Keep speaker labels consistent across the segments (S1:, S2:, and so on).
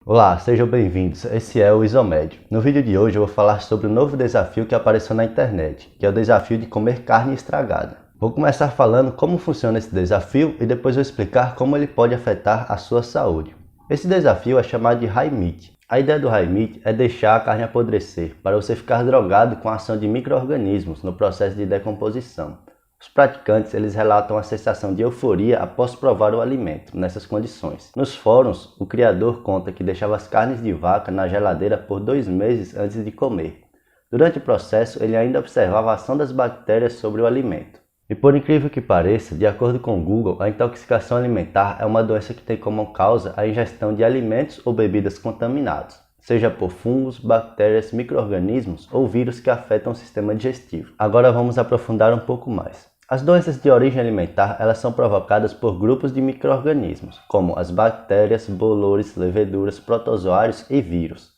S1: Olá, sejam bem-vindos. Esse é o Isomed. No vídeo de hoje eu vou falar sobre um novo desafio que apareceu na internet, que é o desafio de comer carne estragada. Vou começar falando como funciona esse desafio e depois vou explicar como ele pode afetar a sua saúde. Esse desafio é chamado de High Meat. A ideia do High Meat é deixar a carne apodrecer, para você ficar drogado com a ação de micro-organismos no processo de decomposição. Os praticantes eles relatam a sensação de euforia após provar o alimento, nessas condições. Nos fóruns, o criador conta que deixava as carnes de vaca na geladeira por 2 meses antes de comer. Durante o processo, ele ainda observava a ação das bactérias sobre o alimento. E por incrível que pareça, de acordo com o Google, a intoxicação alimentar é uma doença que tem como causa a ingestão de alimentos ou bebidas contaminados, seja por fungos, bactérias, micro-organismos ou vírus que afetam o sistema digestivo. Agora vamos aprofundar um pouco mais. As doenças de origem alimentar elas são provocadas por grupos de micro-organismos, como as bactérias, bolores, leveduras, protozoários e vírus.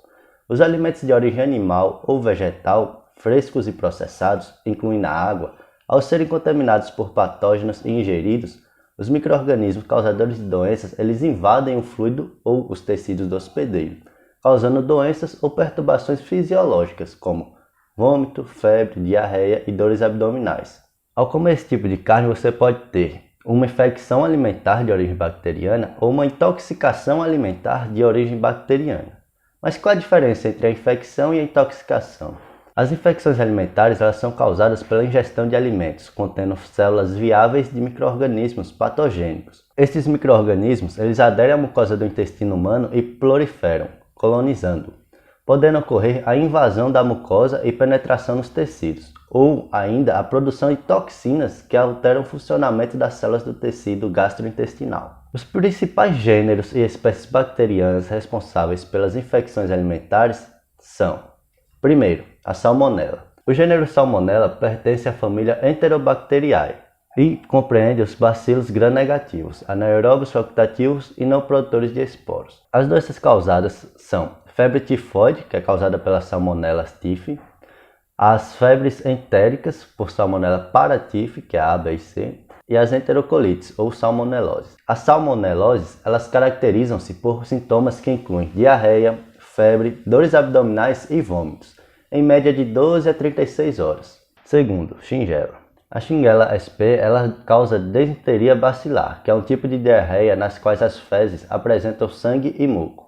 S1: Os alimentos de origem animal ou vegetal, frescos e processados, incluindo a água, ao serem contaminados por patógenos e ingeridos, os micro-organismos causadores de doenças eles invadem o fluido ou os tecidos do hospedeiro, causando doenças ou perturbações fisiológicas, como vômito, febre, diarreia e dores abdominais. Ao comer esse tipo de carne, você pode ter uma infecção alimentar de origem bacteriana ou uma intoxicação alimentar de origem bacteriana. Mas qual a diferença entre a infecção e a intoxicação? As infecções alimentares elas são causadas pela ingestão de alimentos contendo células viáveis de micro-organismos patogênicos. Esses micro-organismos eles aderem à mucosa do intestino humano e proliferam, colonizando, podendo ocorrer a invasão da mucosa e penetração nos tecidos, ou ainda a produção de toxinas que alteram o funcionamento das células do tecido gastrointestinal. Os principais gêneros e espécies bacterianas responsáveis pelas infecções alimentares são: primeiro, a Salmonella. O gênero Salmonella pertence à família Enterobacteriae e compreende os bacilos gram-negativos, anaeróbios facultativos e não produtores de esporos. As doenças causadas são febre tifoide, que é causada pela Salmonella typhi, as febres entéricas por Salmonella paratyphi, que é a A, B e C, e as enterocolites ou salmoneloses. As salmoneloses elas caracterizam-se por sintomas que incluem diarreia, febre, dores abdominais e vômitos, em média de 12 a 36 horas. Segundo, Shigella. A Shigella sp ela causa desinteria bacilar, que é um tipo de diarreia nas quais as fezes apresentam sangue e muco.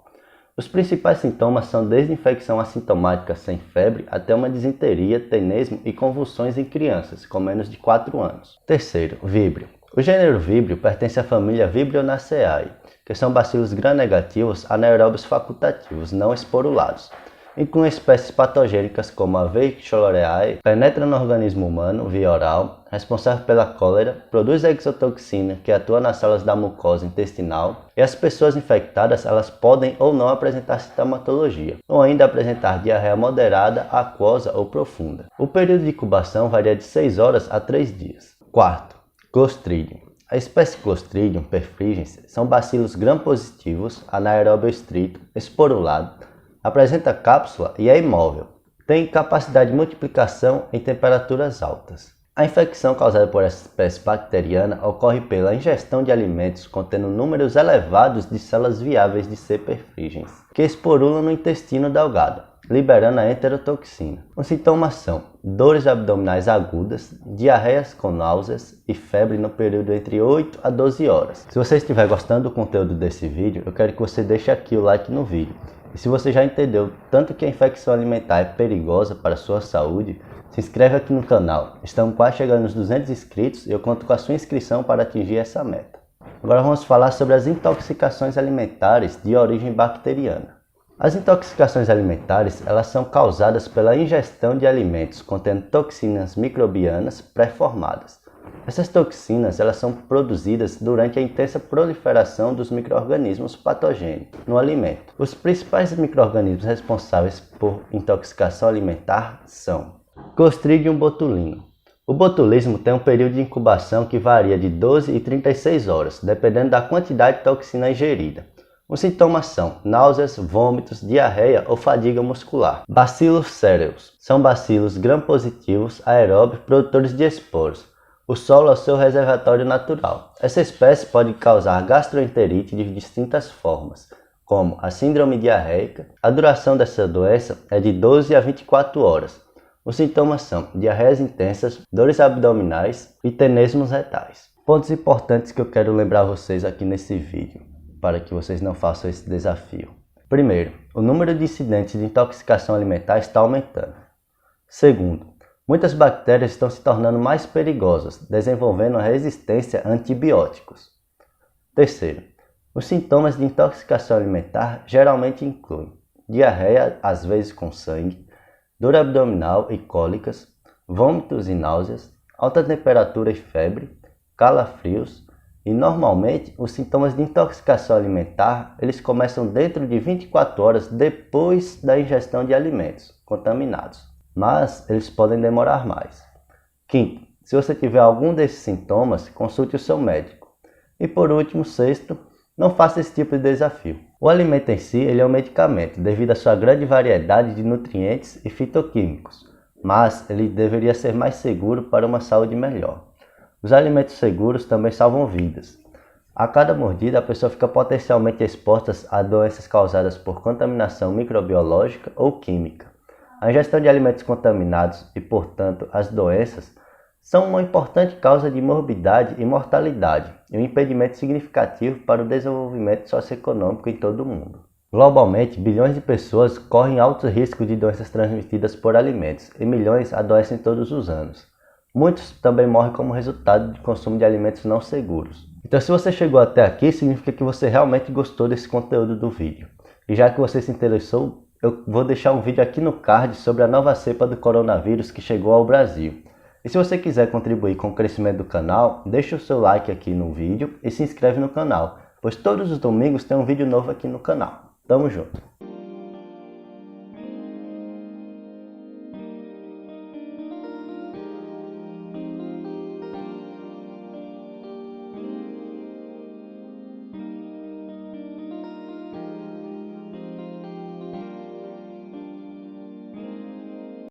S1: Os principais sintomas são desde infecção assintomática sem febre até uma disenteria, tenesmo e convulsões em crianças com menos de 4 anos. Terceiro, Vibrio. O gênero Vibrio pertence à família Vibrionaceae, que são bacilos gram-negativos anaeróbios facultativos não esporulados. Incluem espécies patogênicas como a Veichoreae, penetra no organismo humano via oral, responsável pela cólera, produz exotoxina que atua nas células da mucosa intestinal e as pessoas infectadas elas podem ou não apresentar sintomatologia, ou ainda apresentar diarreia moderada, aquosa ou profunda. O período de incubação varia de 6 horas a 3 dias. Quarto, Clostridium. A espécie Clostridium perfringens são bacilos gram-positivos, anaeróbio estrito, esporulado, apresenta cápsula e é imóvel. Tem capacidade de multiplicação em temperaturas altas. A infecção causada por essa espécie bacteriana ocorre pela ingestão de alimentos contendo números elevados de células viáveis de C. perfringens, que esporulam no intestino delgado, liberando a enterotoxina. Os sintomas são dores abdominais agudas, diarreias com náuseas e febre no período entre 8 a 12 horas. Se você estiver gostando do conteúdo desse vídeo, eu quero que você deixe aqui o like no vídeo. E se você já entendeu tanto que a infecção alimentar é perigosa para a sua saúde, se inscreve aqui no canal. Estamos quase chegando nos 200 inscritos e eu conto com a sua inscrição para atingir essa meta. Agora vamos falar sobre as intoxicações alimentares de origem bacteriana. As intoxicações alimentares elas são causadas pela ingestão de alimentos contendo toxinas microbianas pré-formadas. Essas toxinas elas são produzidas durante a intensa proliferação dos micro-organismos patogênicos no alimento. Os principais micro-organismos responsáveis por intoxicação alimentar são Clostridium botulinum. O botulismo tem um período de incubação que varia de 12 e 36 horas, dependendo da quantidade de toxina ingerida. Os sintomas são náuseas, vômitos, diarreia ou fadiga muscular. Bacillus cereus são bacilos gram-positivos aeróbios produtores de esporos. O solo é o seu reservatório natural. Essa espécie pode causar gastroenterite de distintas formas, como a síndrome diarreica. A duração dessa doença é de 12 a 24 horas. Os sintomas são diarreias intensas, dores abdominais e tenesmos retais. Pontos importantes que eu quero lembrar vocês aqui nesse vídeo, para que vocês não façam esse desafio. Primeiro, o número de incidentes de intoxicação alimentar está aumentando. Segundo, muitas bactérias estão se tornando mais perigosas, desenvolvendo resistência a antibióticos. Terceiro, os sintomas de intoxicação alimentar geralmente incluem diarreia, às vezes com sangue, dor abdominal e cólicas, vômitos e náuseas, alta temperatura e febre, calafrios e normalmente os sintomas de intoxicação alimentar eles começam dentro de 24 horas depois da ingestão de alimentos contaminados, mas eles podem demorar mais. Quinto, se você tiver algum desses sintomas, consulte o seu médico. E por último, sexto, não faça esse tipo de desafio. O alimento em si ele é um medicamento devido à sua grande variedade de nutrientes e fitoquímicos, mas ele deveria ser mais seguro para uma saúde melhor. Os alimentos seguros também salvam vidas. A cada mordida, a pessoa fica potencialmente exposta a doenças causadas por contaminação microbiológica ou química. A ingestão de alimentos contaminados e, portanto, as doenças são uma importante causa de morbidade e mortalidade e um impedimento significativo para o desenvolvimento socioeconômico em todo o mundo. Globalmente, bilhões de pessoas correm altos riscos de doenças transmitidas por alimentos e milhões adoecem todos os anos. Muitos também morrem como resultado de consumo de alimentos não seguros. Então, se você chegou até aqui, significa que você realmente gostou desse conteúdo do vídeo. E já que você se interessou, eu vou deixar um vídeo aqui no card sobre a nova cepa do coronavírus que chegou ao Brasil. E se você quiser contribuir com o crescimento do canal, deixa o seu like aqui no vídeo e se inscreve no canal, pois todos os domingos tem um vídeo novo aqui no canal. Tamo junto!